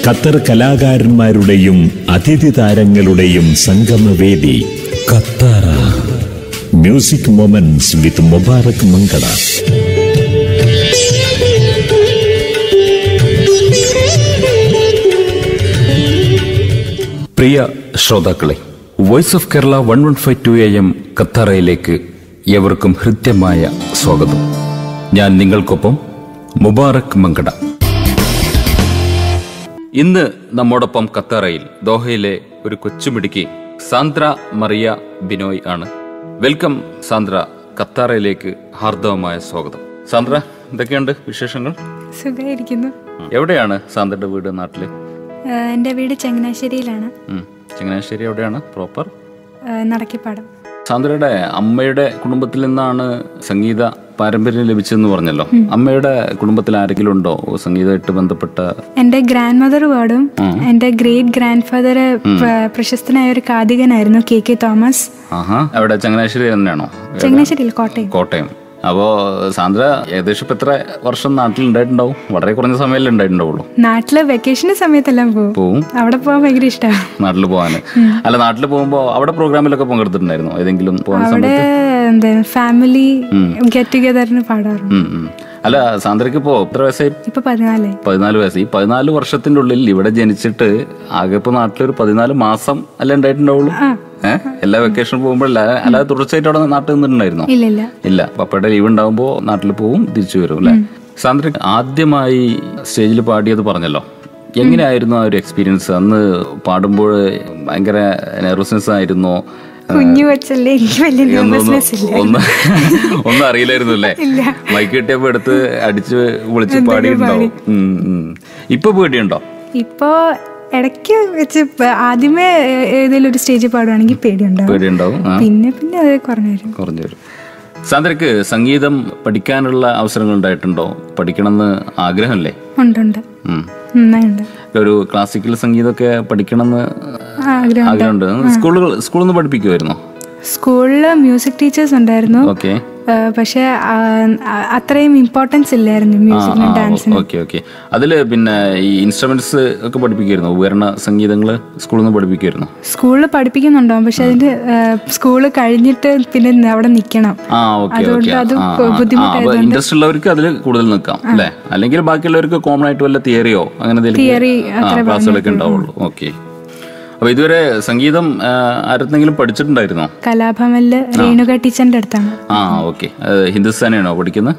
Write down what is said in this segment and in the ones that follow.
Qatar കലാകാരന്മാരുടെയും അതിഥി താരങ്ങളുടെയും സംഗമവേദി ഖത്തറ music moments with Mubarak Mankada. പ്രിയ ശ്രോതാക്കളെ, വോയിസ് ഓഫ് കേരള 1152 AM ഖത്തറയിലേക്ക് ഏവർക്കും ഹൃദ്യമായ സ്വാഗതം. ഞാൻ നിങ്ങൾക്കൊപ്പം മുബാറക് മങ്കട. ഇന്ന് നമ്മോടൊപ്പം ഖത്തറയിൽ ദോഹയിലെ ഒരു കൊച്ചുമിടുക്കി സാന്ദ്ര മറിയ ബിനോയ് ആണ്. വെൽക്കം സാന്ദ്ര, ഖത്തറയിലേക്ക് ഹാർദവമായ സ്വാഗതം. സാന്ദ്ര, എന്തൊക്കെയുണ്ട് വിശേഷങ്ങൾ? സുഖമായിരിക്കുന്നു. എവിടെയാണ് സാന്ദ്രയുടെ വീട് നാട്ടില്? എൻ്റെ വീട് ചങ്ങനാശ്ശേരിയിലാണ്. ചങ്ങനാശ്ശേരി എവിടെയാണ് പ്രോപ്പർ? നടക്കിപ്പാടം. സാന്ദ്രയുടെ അമ്മയുടെ കുടുംബത്തിൽ നിന്നാണ് സംഗീത പാരമ്പര്യം ലഭിച്ചെന്ന് പറഞ്ഞല്ലോ. അമ്മയുടെ കുടുംബത്തിൽ ആരെങ്കിലും ഉണ്ടോ സംഗീതമായിട്ട് ബന്ധപ്പെട്ട? എന്റെ ഗ്രാൻഡ് മദർ പാടും. എന്റെ ഗ്രേറ്റ് ഗ്രാൻഡ് ഫാദർ പ്രശസ്തനായ ഒരു കാതികനായിരുന്നു, KK തോമസ്. അവിടെ ചങ്ങനാശ്ശേരി തന്നെയാണോ? ചങ്ങനാശ്ശേരിയിൽ, കോട്ടയം. അപ്പോ സാന്ദ്ര ഏകദേശം എത്ര വർഷം നാട്ടിൽ ഉണ്ടായിട്ടുണ്ടാവും? വളരെ കുറഞ്ഞ സമയമല്ലേ ഉണ്ടായിട്ടുണ്ടാവുള്ളൂ. നാട്ടില് വെക്കേഷൻ സമയത്തെല്ലാം പോവും. അവിടെ പോകാൻ ഭയങ്കര ഇഷ്ടമാണ്. നാട്ടിൽ പോകാന് അല്ല, നാട്ടിൽ പോകുമ്പോ അവിടെ പ്രോഗ്രാമിലൊക്കെ പങ്കെടുത്തിട്ടുണ്ടായിരുന്നു ഏതെങ്കിലും? അവിടെ ഫാമിലി ഗെറ്റ് ടുഗദറിന് പാടാറുണ്ട്. അല്ല, സാന്ദ്രക്ക് ഇപ്പോ എത്ര വയസ്സായി? ഇപ്പൊ 14 വയസ്സ്. ഈ 14 വർഷത്തിന്റെ ഉള്ളിൽ ഇവിടെ ജനിച്ചിട്ട് ആകെ ഇപ്പൊ നാട്ടിലൊരു 14 മാസം അല്ലേ ഉണ്ടായിട്ടുണ്ടാവുള്ളൂ? എല്ലാ വെക്കേഷൻ പോകുമ്പോഴല്ല, അല്ലാതെ തുടർച്ചയായിട്ട് അവിടെ നാട്ടിൽ നിന്നിട്ടുണ്ടായിരുന്നോ? ഇല്ല. പപ്പയുടെ ലീവ് ഉണ്ടാവുമ്പോ നാട്ടിൽ പോവും, തിരിച്ചു വരും അല്ലെ? സാന്ദ്ര ആദ്യമായി സ്റ്റേജിൽ പാടിയത് പറഞ്ഞല്ലോ. എങ്ങനെയായിരുന്നു ആ ഒരു എക്സ്പീരിയൻസ്? അന്ന് പാടുമ്പോൾ ഭയങ്കര നെർവസ്നെസ് ആയിരുന്നോ? ഒന്നും അറിയില്ലായിരുന്നു അല്ലേ? മൈക്ക് കിട്ടിയപ്പോ എടുത്ത് അടിച്ച് വിളിച്ച് പാടിയിട്ടുണ്ടാവും. ഇപ്പൊ പേടിയുണ്ടോ? ഇപ്പൊ ഇടയ്ക്ക് വെച്ച് ആദ്യമേ ഏതെങ്കിലും ഒരു സ്റ്റേജിൽ പാടുവാണെങ്കിൽ പേടിയുണ്ടാവും. പിന്നെ അത് കുറഞ്ഞു വരും. സാന്ദ്രക്ക് സംഗീതം പഠിക്കാനുള്ള അവസരങ്ങൾ ഉണ്ടായിട്ടുണ്ടോ? പഠിക്കണമെന്ന് ആഗ്രഹമല്ലേ? ഉണ്ട്. ഒരു ക്ലാസിക്കൽ സംഗീതമൊക്കെ പഠിക്കണമെന്ന് ആഗ്രഹമുണ്ട്. സ്കൂളിൽ നിന്ന് പഠിപ്പിക്കുമായിരുന്നോ? സ്കൂളില് മ്യൂസിക് ടീച്ചേഴ്സ് ഉണ്ടായിരുന്നു. പക്ഷെ അത്രയും ഇമ്പോർട്ടൻസ് ഇല്ലായിരുന്നു മ്യൂസിക്കിനും ഡാൻസിനും. അതില് പിന്നെ ഈ ഇൻസ്ട്രുമെന്റ്സ് ഒക്കെ പഠിപ്പിക്കുമായിരുന്നു? ഉപകരണ സംഗീതങ്ങള് സ്കൂളിൽ നിന്ന് പഠിപ്പിക്കുമായിരുന്നു? സ്കൂളിൽ പഠിപ്പിക്കുന്നുണ്ടാവും, പക്ഷെ അതിന്റെ സ്കൂള് കഴിഞ്ഞിട്ട് പിന്നെ അവിടെ നിക്കണം. അതുകൊണ്ട് അത് ബുദ്ധിമുട്ടായിരുന്നു. ഇൻട്രസ്റ്റ് ഉള്ളവർക്ക് അതിൽ കൂടുതൽ നിൽക്കാം അല്ലെ? അല്ലെങ്കിൽ ബാക്കിയുള്ളവർക്ക് കോമൺ ആയിട്ട് വല്ല തിയറിയോ അങ്ങനെ ക്ലാസ്സുകളൊക്കെ ഉണ്ടാവുള്ളൂ. ഓക്കെ. അപ്പൊ ഇതുവരെ സംഗീതം ആരെന്തെങ്കിലും പഠിച്ചിട്ടുണ്ടായിരുന്നോ? കലാഭവനില് രേണുക ടീച്ചറിന്റെ അടുത്താണ്. ഓക്കെ. ഹിന്ദുസ്ഥാനിയാണോ പഠിക്കുന്നത്?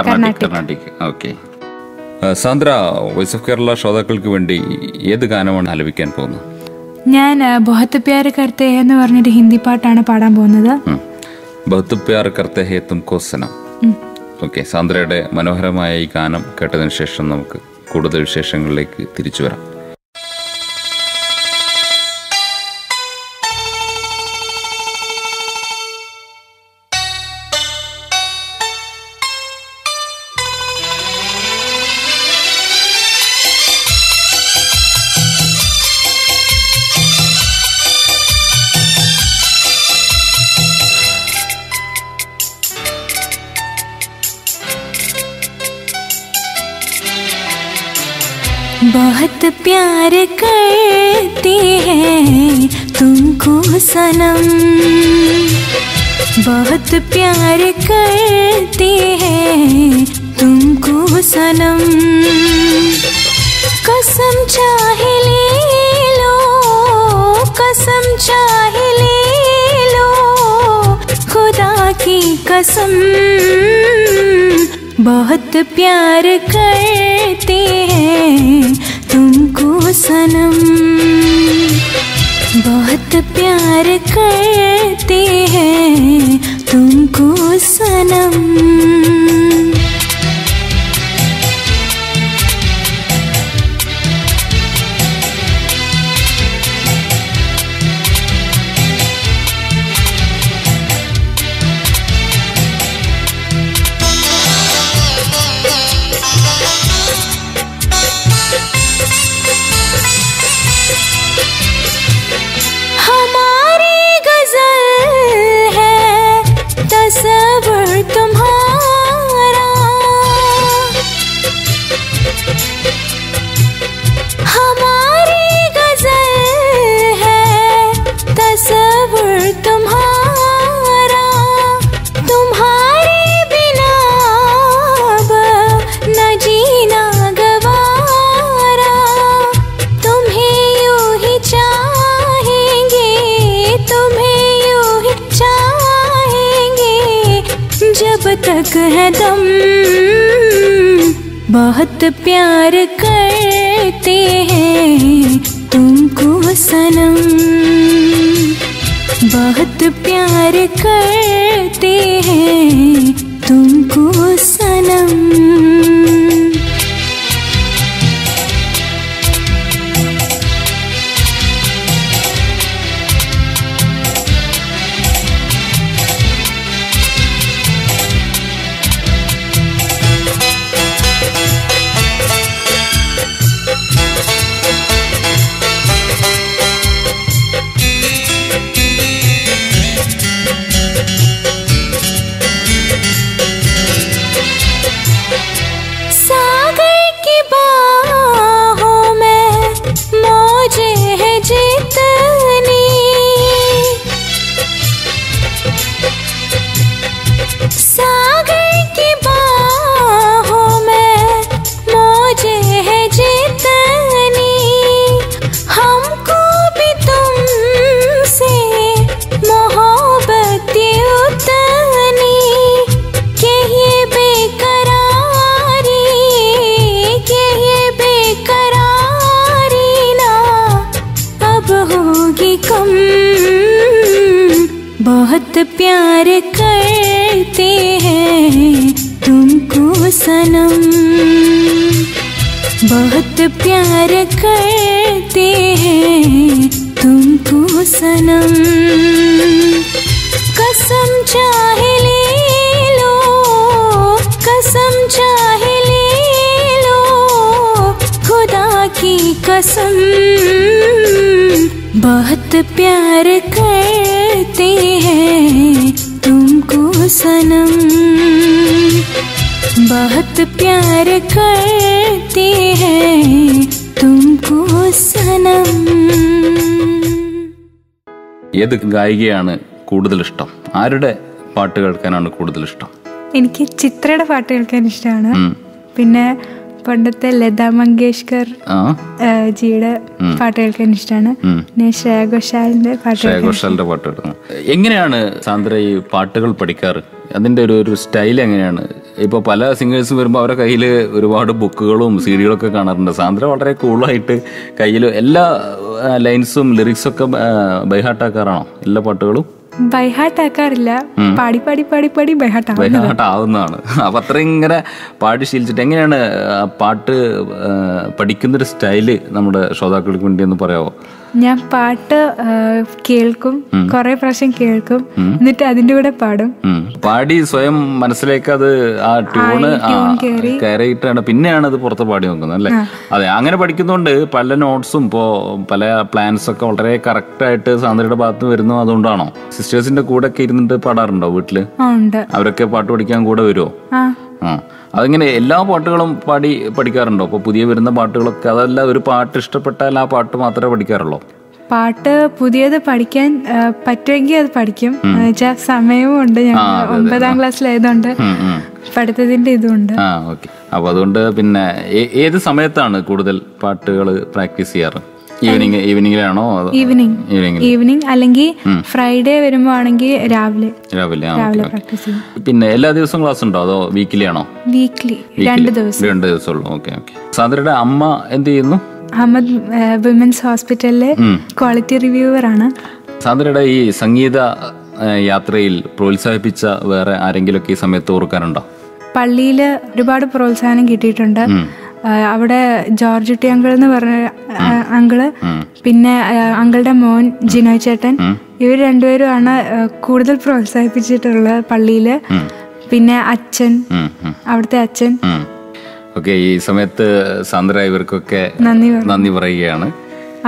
Carnatic. Okay. Sandra, voice of Kerala ശ്രോതാക്കൾക്ക് വേണ്ടി ഏത് ഗാനമാണ് ആലപിക്കാൻ പോകുന്നത്? ഞാൻ ബഹുത് പ്യാർ കർത്തേ ഹേ എന്ന് പറഞ്ഞൊരു ഹിന്ദി പാട്ടാണ് പാടാൻ പോകുന്നത്. ബഹുത് പ്യാർ കർത്തേ ഹേ തുംകോ സനം. ഓക്കെ. സാന്ദ്രയുടെ മനോഹരമായ ഈ ഗാനം കേട്ടതിന് ശേഷം നമുക്ക് കൂടുതൽ വിശേഷങ്ങളിലേക്ക് തിരിച്ചു വരാം. बहुत प्यार करते हैं तुमको सनम, बहुत प्यार करते हैं तुमको सनम, कसम चाहे ले लो, कसम चाहे ले लो, खुदा की कसम, बहुत प्यार करते हैं तुमको सनम, बहुत प्यार करते हैं तुमको सनम. हमारी गजल जब तक है दम बहुत प्यार करते हैं तुमको सनम, बहुत प्यार करते हैं तुमको सनम। बहुत प्यार करते हैं तुमको सनम, बहुत प्यार करते हैं तुमको सनम। कसम चाहे ले लो, कसम चाहे ले लो, खुदा की कसम बहुत प्यार करते हैं तुमको सनम, बहुत प्यार करते हैं तुमको सनम। ഏത് ഗായികയാണ് കൂടുതൽ ഇഷ്ടം? ആരുടെ പാട്ട് കേൾക്കാനാണ് കൂടുതൽ ഇഷ്ടം? എനിക്ക് ചിത്രയുടെ പാട്ട് കേൾക്കാൻ ഇഷ്ടമാണ്. പിന്നെ പണ്ടത്തെ ലതാ മങ്കേഷ്കർ ജിയുടെ പാട്ട് കേൾക്കാൻ ഇഷ്ടമാണ്. പിന്നെ ശ്രേയ ഘോഷാലിന്റെ പാട്ട്. എങ്ങനെയാണ് സാന്ദ്ര ഈ പാട്ടുകൾ പഠിക്കാറ്? അതിന്റെ ഒരു സ്റ്റൈൽ എങ്ങനെയാണ്? ഇപ്പൊ പല സിംഗേഴ്സും വരുമ്പോൾ അവരുടെ കയ്യിൽ ഒരുപാട് ബുക്കുകളും സീഡികളൊക്കെ കാണാറുണ്ട്. സാന്ദ്ര വളരെ കൂളായിട്ട് കയ്യിൽ എല്ലാ ലൈൻസും ലിറിക്സും ഒക്കെ ബൈഹാർട്ടാക്കാറാണോ എല്ലാ പാട്ടുകളും? ബൈഹാർട്ടാക്കാറില്ല, പാടി പാടി പാടി പാടി ബൈഹാർട്ടാവുന്നതാണ്. അപ്പൊ അത്രയും ഇങ്ങനെ പാടി ശീലിച്ചിട്ട് എങ്ങനെയാണ് പാട്ട് പഠിക്കുന്നൊരു സ്റ്റൈല് നമ്മുടെ ശ്രോതാക്കൾക്ക് വേണ്ടി ഒന്ന് പറയാമോ? ഞാൻ പാട്ട് കേൾക്കും, കൊറേ പ്രാവശ്യം കേൾക്കും, എന്നിട്ട് അതിന്റെ കൂടെ പാടും. പാടി സ്വയം മനസ്സിലേക്ക് അത് ആ ട്യൂണ് കയറിയിട്ടാണ് പിന്നെയാണ് അത് പുറത്ത് പാടി നോക്കുന്നത് അല്ലേ? അതെ, അങ്ങനെ പഠിക്കുന്നതുകൊണ്ട് പല നോട്ട്സും ഇപ്പോ പല പ്ലാൻസ് ഒക്കെ വളരെ കറക്റ്റ് ആയിട്ട് സാന്ദ്രയുടെ ഭാഗത്ത് വരുന്നു. അതുകൊണ്ടാണോ? സിസ്റ്റേഴ്സിന്റെ കൂടെ ഒക്കെ ഇരുന്നിട്ട് പാടാറുണ്ടോ വീട്ടില്? അവരൊക്കെ പാട്ട് പഠിക്കാൻ കൂടെ വരുമോ? അതിങ്ങനെ എല്ലാ പാട്ടുകളും പാടി പഠിക്കാറുണ്ടോ? ഇപ്പൊ പുതിയ വരുന്ന പാട്ടുകളൊക്കെ അതല്ല, ഒരു പാട്ട് ഇഷ്ടപ്പെട്ടാൽ ആ പാട്ട് മാത്രമേ പഠിക്കാറുള്ളൂ? പാട്ട് പുതിയത് പഠിക്കാൻ പറ്റുമെങ്കിൽ അത് പഠിക്കും. എന്നുവെച്ചാൽ സമയവും ഉണ്ട്. ഞാൻ 9ാം ക്ലാസ്സിലായതുകൊണ്ട് പഠിത്തത്തിന്റെ ഇതുണ്ട്. അപ്പൊ അതുകൊണ്ട് പിന്നെ ഏത് സമയത്താണ് കൂടുതൽ പാട്ടുകൾ പ്രാക്ടീസ് ചെയ്യാറ്? ഈവനിങ്ങിലാണോ? ഈവനിങ് അല്ലെങ്കിൽ ഫ്രൈഡേ വരുമ്പോ ആണെങ്കിൽ രാവിലെ പ്രാക്ടീസ് ചെയ്യും. പിന്നെ എല്ലാ ദിവസവും ക്ലാസ് ഉണ്ടോ അതോ വീക്കിലി ആണോ? വീക്കിലി 2 ദിവസം ഉള്ളൂ. ഓക്കെ. സാന്ദ്രയുടെ അമ്മ എന്ത് ചെയ്യുന്നു? അഹമ്മദ് വിമൻസ് ഹോസ്പിറ്റലിലെ ക്വാളിറ്റി റിവ്യൂവർ ആണ്. സാന്ദ്രയുടെ ഈ സംഗീത യാത്രയിൽ പ്രോത്സാഹിപ്പിച്ച വേറെ ആരെങ്കിലും ഈ സമയത്ത് ഓർക്കാനുണ്ടോ? പള്ളിയില് ഒരുപാട് പ്രോത്സാഹനം കിട്ടിയിട്ടുണ്ട്. അവിടെ ജോർജ് ടി അങ്കിൾ എന്ന് പറഞ്ഞ അങ്കിള്, പിന്നെ അങ്കിളുടെ മോൻ ജിനോയ് ചേട്ടൻ, ഇവർ രണ്ടുപേരുമാണ് കൂടുതൽ പ്രോത്സാഹിപ്പിച്ചിട്ടുള്ളത് പള്ളിയില്. പിന്നെ അച്ഛൻ, അവിടുത്തെ അച്ഛൻ. ഓക്കെ, ഈ സമയത്ത് സാന്ദ്ര ഇവർക്കൊക്കെ നന്ദി പറയുകയാണ്.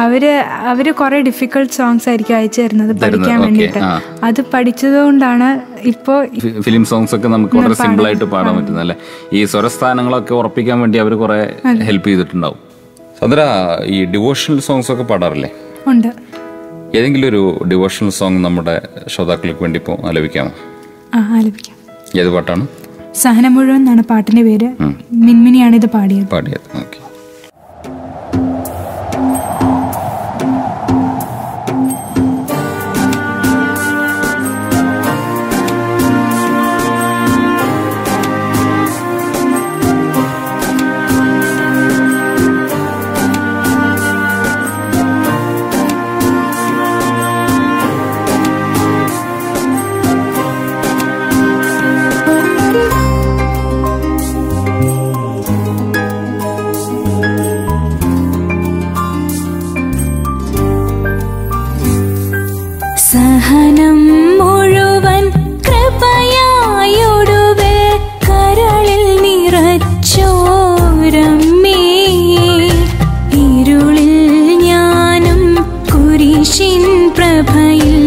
അവര് കുറെ ഡിഫിക്കൽട്ട് സോങ്സ് ആയിരിക്കും അയച്ചു തരുന്നത് പഠിക്കാൻ വേണ്ടിട്ട്. അത് പഠിച്ചതുകൊണ്ടാണ് ഇപ്പോ ഫിലിം സോങ്സ് ഒക്കെ നമുക്ക് വളരെ സിമ്പിൾ ആയിട്ട് പാടാൻ പറ്റുന്നത് അല്ലെ? ഈ സ്വരസ്ഥാനങ്ങളൊക്കെ ഉറപ്പിക്കാൻ വേണ്ടി അവർ കുറെ ഹെൽപ്പ് ചെയ്തിട്ടുണ്ടാവും. സാന്ദ്ര ഈ ഡിവോഷണൽ സോങ്സ് ഒക്കെ പാടാറില്ലേ? ഉണ്ട്. ഏതെങ്കിലും ഒരു ഡിവോഷണൽ സോങ് നമ്മുടെ ശ്രോതാക്കൾക്ക് വേണ്ടി ഇപ്പോൾ ആലപിക്കാമോ? ആലപിക്കാം. ഏത് പാട്ടാണ്? സഹനം മുഴുവൻ എന്നാണ് പാട്ടിന്റെ പേര്. മിൻമിനിയാണ് ഇത് പാടിയത്. ഓക്കെ. സഹനം മുഴുവൻ കൃപയായൊടുവേ കരളിൽ നിറച്ചോരമ്മേ ഇരുളിൽ ഞാനും കുരിശിൻ പ്രഭയിൽ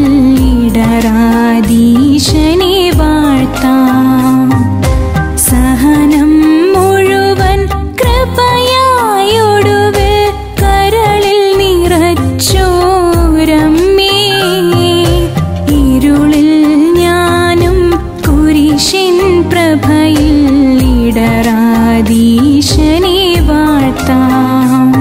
ഇടറാതീശനെ വാഴ്ത്താം സഹനം മുഴുവൻ കൃപയായൊടുവേ കരളിൽ നിറച്ചോരമ്മേ ഇരുളിൽ ഞാനും കുരിശിൻ പ്രഭയിൽ ഇടറാതീശനെ വാഴ്ത്താം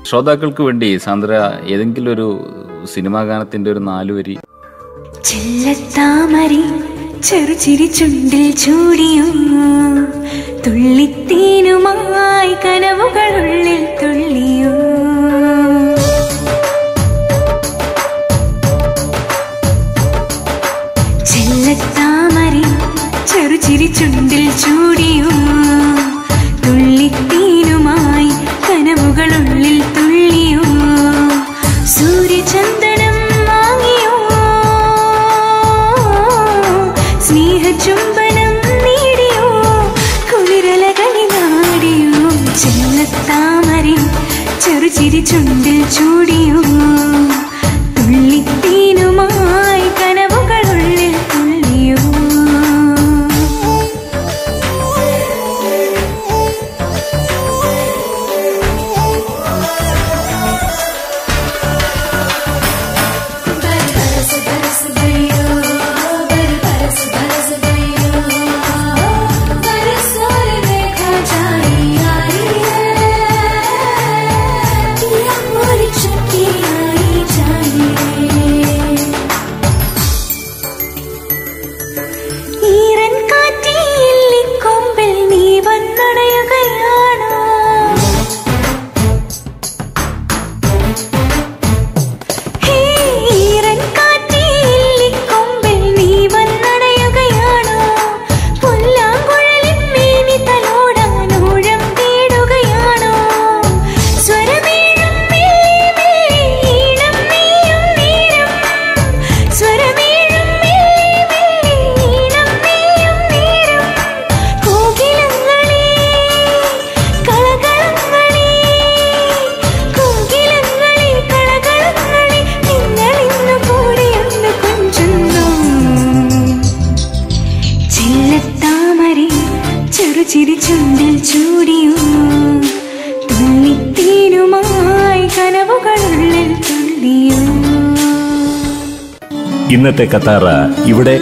ശ്രോതാക്കൾക്ക് വേണ്ടി സാന്ദ്ര ഏതെങ്കിലും ഒരു സിനിമാ ഗാനത്തിന്റെ ഒരു 4 വരി. ചെല്ലത്താമരി ചെറുചിരി ചുണ്ടിൽ ചൂടിയോ തുള്ളിത്തേനുമായി കനവുകളുള്ളിൽ തുള്ളിയോ ചെല്ലത്താമരേ ചെറുചിരി ചുണ്ടിൽ ചൂടിയോ തുള്ളിത്തേനുമായി കനവുകളുള്ളിൽ തുള്ളിയോ സൂര്യചന്ദനം വാങ്ങിയോ സ്നേഹചുംബനം നേടിയോ കുളിരലകളിൽ നാടിയോ ചെല്ലത്താമരേ ചെറുചിരി ചുണ്ടിൽ ചൂടിയോ തുള്ളിത്തേനുമായി കനവുകളുള്ളിൽ തുള്ളിയോ ചെറുചിരി ചുണ്ടിൽ ചൂടിയോ തുള്ളിത്തേനുമായി കനവുകളുള്ളിൽ തുള്ളിയോ. ഇന്നത്തെ കത്താറ ഇവിടെ